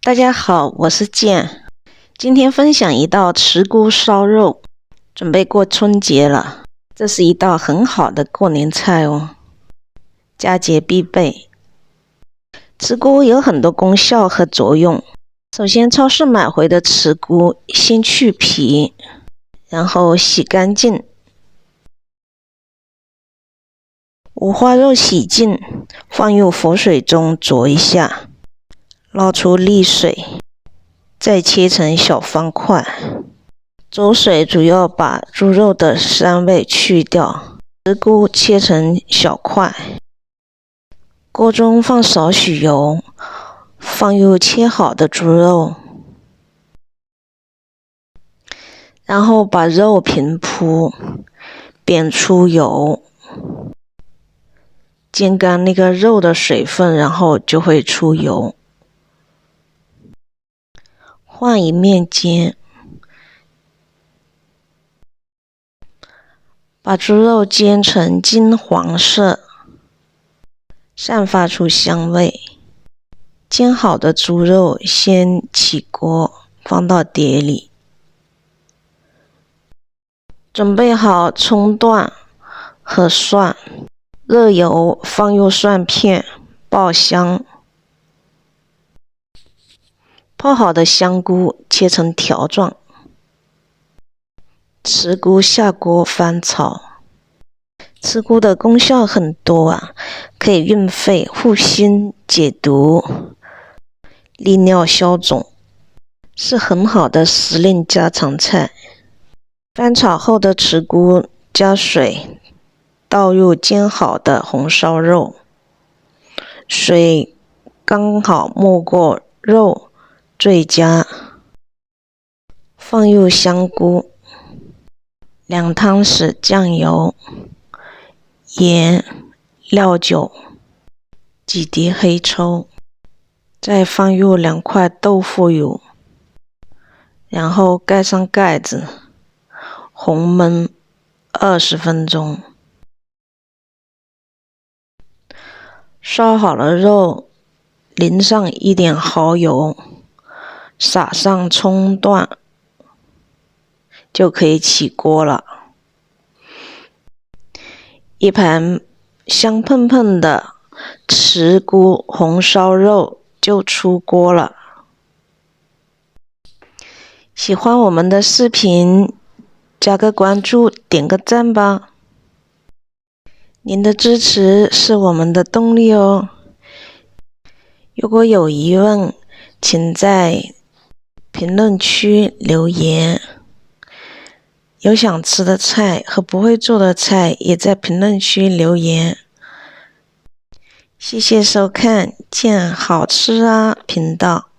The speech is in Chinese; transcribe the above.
大家好，我是健，今天分享一道茨菇烧肉。准备过春节了，这是一道很好的过年菜哦，佳节必备。茨菇有很多功效和作用。首先，超市买回的茨菇先去皮，然后洗干净。五花肉洗净，放入浮水中焯一下，捞出沥水，再切成小方块。焯水主要把猪肉的膻味去掉。茨菇切成小块，锅中放少许油，放入切好的猪肉，然后把肉平铺，煸出油，煎干那个肉的水分，然后就会出油。换一面煎，把猪肉煎成金黄色，散发出香味。煎好的猪肉先起锅，放到碟里。准备好葱段和蒜，热油放入蒜片，爆香。泡好的香菇切成条状，茨菇下锅翻炒。茨菇的功效很多啊，可以润肺、护心、解毒、利尿消肿，是很好的时令家常菜。翻炒后的茨菇加水，倒入煎好的红烧肉，水刚好没过肉最佳。放入香菇、2汤匙酱油、盐、料酒、几滴黑葱，再放入2块豆腐乳，然后盖上盖子，红焖20分钟。烧好了肉，淋上一点蚝油，撒上葱段，就可以起锅了。一盘香喷喷的茨菇红烧肉就出锅了。喜欢我们的视频，加个关注，点个赞吧。您的支持是我们的动力哦。如果有疑问，请在评论区留言。有想吃的菜和不会做的菜，也在评论区留言。谢谢收看健好吃啊频道。